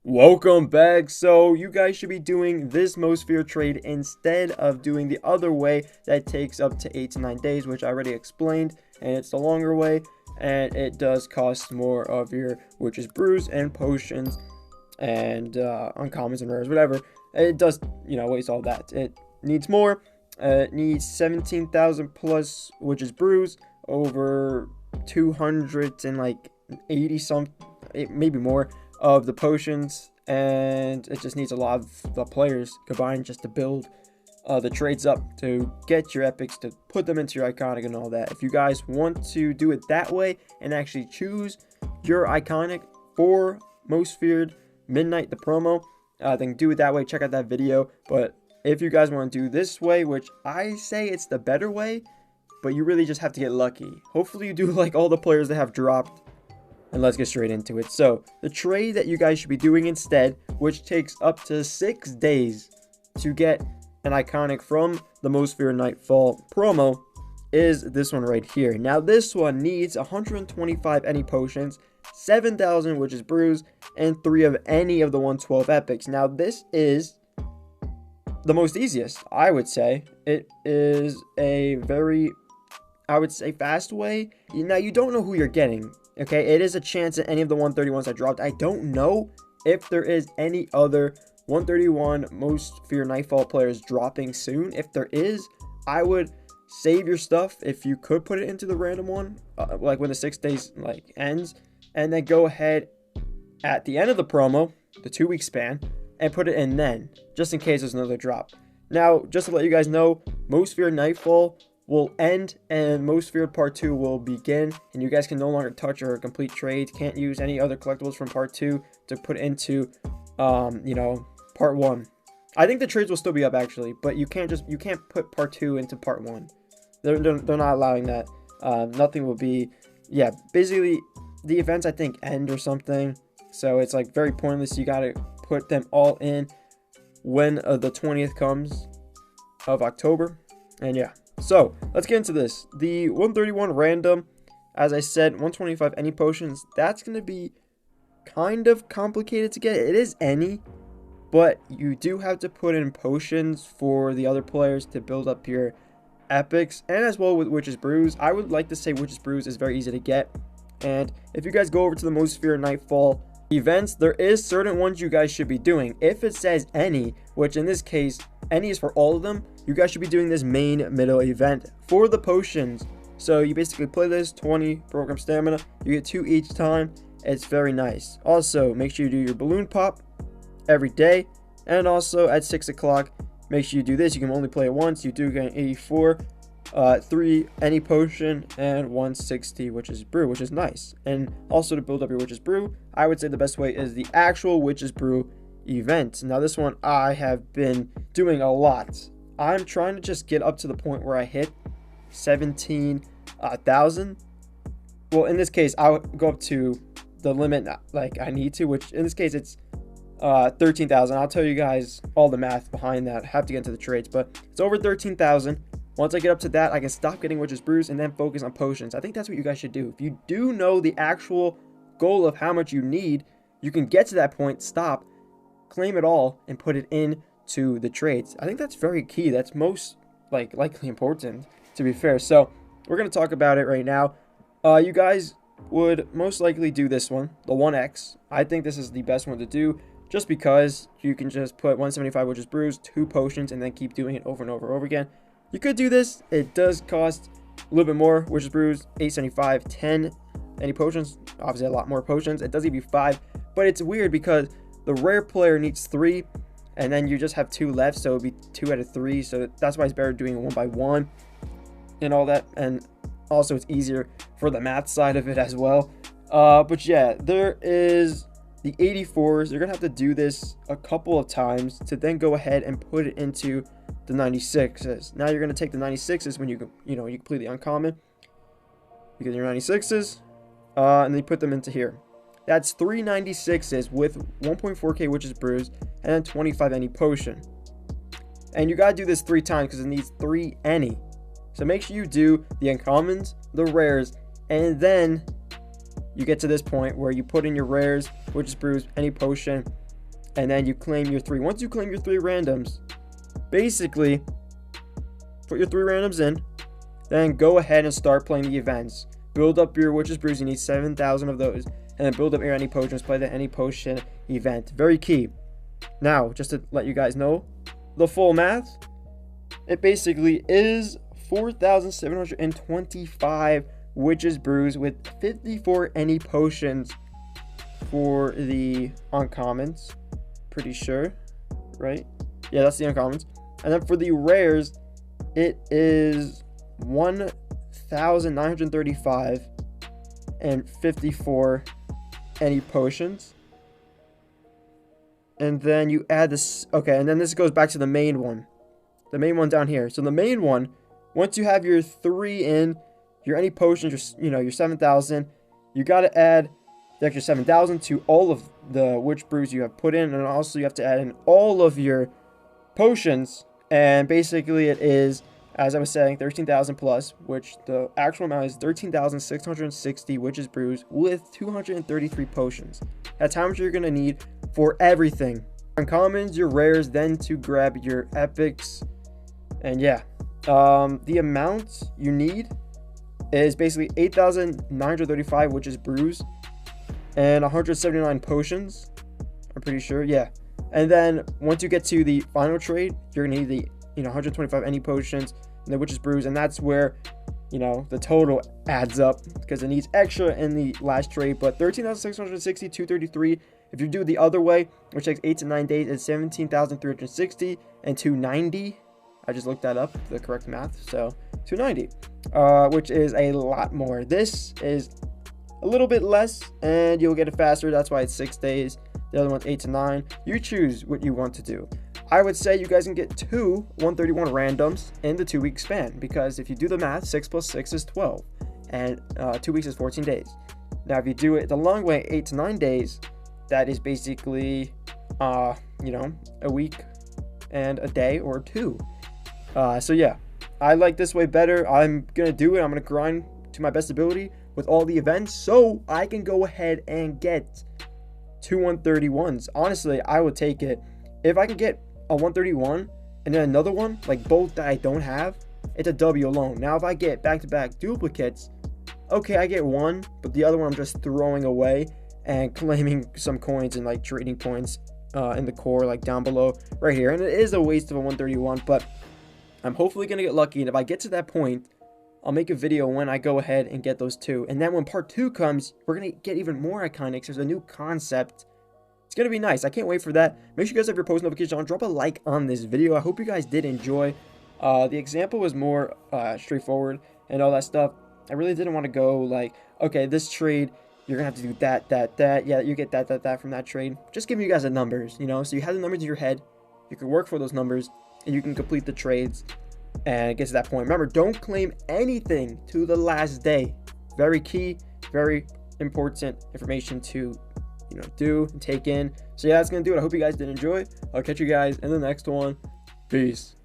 Welcome back. So you guys should be doing this most feared trade instead of doing the other way that takes up to 8 to 9 days, which I already explained, and it's the longer way, and it does cost more of your witch's brews and potions and uncommons and rares, whatever. It does, waste all that. It needs more. It needs 17,000 plus witch's brews, over 280 some, maybe more, of the potions, and it just needs a lot of the players combined just to build the trades up to get your epics, to put them into your iconic and all that. If you guys want to do it that way and actually choose your iconic for most feared midnight, the promo, then do it that way. Check out that video. But if you guys want to do this way, which I say it's the better way, but you really just have to get lucky. Hopefully you do like all the players that have dropped. And let's get straight into it. So the trade that you guys should be doing instead, which takes up to 6 days to get an iconic from the Most Feared NightFall promo, is this one right here. Now this one needs 125 any potions, 7,000 witch's brews, and 3 of any of the 112 epics. Now this is the most easiest, I would say. It is a very, I would say, fast way. Now you don't know who you're getting. Okay, it is a chance at any of the 131s I dropped. I don't know if there is any other 131 most feared nightfall players dropping soon. If there is, I would save your stuff if you could put it into the random one, like when the 6 days ends, and then go ahead at the end of the promo, the 2-week span, and put it in then, just in case there's another drop. Now, just to let you guys know, most feared nightfall will end and most feared part 2 will begin, and you guys can no longer touch or complete trades. Can't use any other collectibles from part 2 to put into part 1. I think the trades will still be up actually, but you can't put part 2 into part 1. They're not allowing that. Nothing will be, basically the events I think end or something, so it's like very pointless. You gotta put them all in when the 20th comes of October. And yeah, so let's get into this. The 131 random, as I said, 125 any potions, that's going to be kind of complicated to get. It is any, but you do have to put in potions for the other players to build up your epics, and as well with witch's brews. I would like to say witch's brews is very easy to get, and if you guys go over to the most feared nightfall events, there is certain ones you guys should be doing. If it says any, which in this case any is for all of them, you guys should be doing this main middle event for the potions. So you basically play this 20 program stamina, you get 2 each time. It's very nice. Also, make sure you do your balloon pop every day, and also at 6 o'clock make sure you do this. You can only play it once. You do get an 84, 3 any potion, and 160 witch's brew, which is nice. And also to build up your witch's brew, I would say the best way is the actual witch's brew event. Now this one I have been doing a lot. I'm trying to just get up to the point where I hit 17,000. Well, in this case I'll go up to the limit like I need to, which in this case it's 13,000. I'll tell you guys all the math behind that. I have to get into the trades, but it's over 13,000. Once I get up to that, I can stop getting witch's brews and then focus on potions. I think that's what you guys should do. If you do know the actual goal of how much you need, you can get to that point, stop, claim it all, and put it into the trades. I think that's very key. That's most likely important, to be fair. So we're going to talk about it right now. You guys would most likely do this one, the 1x. I think this is the best one to do, just because you can just put 175 witch's brews, 2 potions, and then keep doing it over and over and over again. You could do this. It does cost a little bit more. Witch's brews, 875, 10 any potions, obviously a lot more potions. It does give you 5, but it's weird because the rare player needs 3, and then you just have 2 left, so it would be 2 out of 3. So that's why it's better doing it 1 by 1 and all that. And also it's easier for the math side of it as well. But yeah, there is the 84s. You're gonna have to do this a couple of times to then go ahead and put it into the 96s. Now you're gonna take the 96s when you complete the uncommon. You get your 96s, and then you put them into here. That's 3 96s with 1.4k witch's brews and then 25 any potion. And you gotta do this 3 times because it needs 3 any. So make sure you do the uncommons, the rares, and then you get to this point where you put in your rares, witch's brews, any potion, and then you claim your 3. Once you claim your 3 randoms, basically put your 3 randoms in, then go ahead and start playing the events. Build up your Witch's Brews. You need 7,000 of those, and then build up your any potions. Play the any potion event. Very key. Now, just to let you guys know the full math, it basically is 4,725 Witch's Brews with 54 any potions for the uncommons. Pretty sure, right? Yeah, that's the uncommons. And then for the rares, it is 1,935 and 54 any potions. And then you add this. Okay, and then this goes back to the main one. The main one down here. So the main one, once you have your 3 in, your any potions, your 7,000, you got to add the extra 7,000 to all of the Witch Brews you have put in, and also you have to add in all of your potions. And basically it is, as I was saying, 13,000 plus, which the actual amount is 13,660 Witch's Brews with 233 potions. That's how much you're going to need for everything. Uncommons, your rares, then to grab your epics. And yeah, the amount you need is basically 8,935 Witch's Brews and 179 potions. I'm pretty sure, yeah. And then once you get to the final trade, you're gonna need the 125 any potions and the Witch's Brews, and that's where the total adds up because it needs extra in the last trade. But 13,660, 233. If you do it the other way, which takes 8 to 9 days, it's 17,360 and 290. I just looked that up, the correct math. So 290, which is a lot more. This is a little bit less, and you'll get it faster. That's why it's 6 days. The other one's 8 to 9. You choose what you want to do. I would say you guys can get 2 131 randoms in the 2-week span, because if you do the math, 6 plus 6 is 12, and 2 weeks is 14 days. Now, if you do it the long way, 8 to 9 days, that is basically, a week and a day or 2. So yeah, I like this way better. I'm gonna do it. I'm gonna grind to my best ability with all the events, so I can go ahead and get 2 131s. Honestly, I would take it if I can get a 131 and then another one, like both that I don't have. It's a W alone. Now, if I get back-to-back duplicates, okay, I get one, but the other one I'm just throwing away and claiming some coins and like trading points in the core, like down below right here. And it is a waste of a 131, but I'm hopefully gonna get lucky. And if I get to that point, I'll make a video when I go ahead and get those 2. And then when part 2 comes, we're gonna get even more iconics. There's a new concept. It's gonna be nice. I can't wait for that. Make sure you guys have your post notifications on. Drop a like on this video. I hope you guys did enjoy. The example was more straightforward and all that stuff. I really didn't want to go like, okay, this trade, you're gonna have to do that. Yeah, you get that from that trade. Just giving you guys the numbers, so you have the numbers in your head. You can work for those numbers, and you can complete the trades. And it gets to that point. Remember, don't claim anything to the last day. Very key, very important information to do and take in. So yeah, that's gonna do it. I hope you guys did enjoy. I'll catch you guys in the next one. Peace.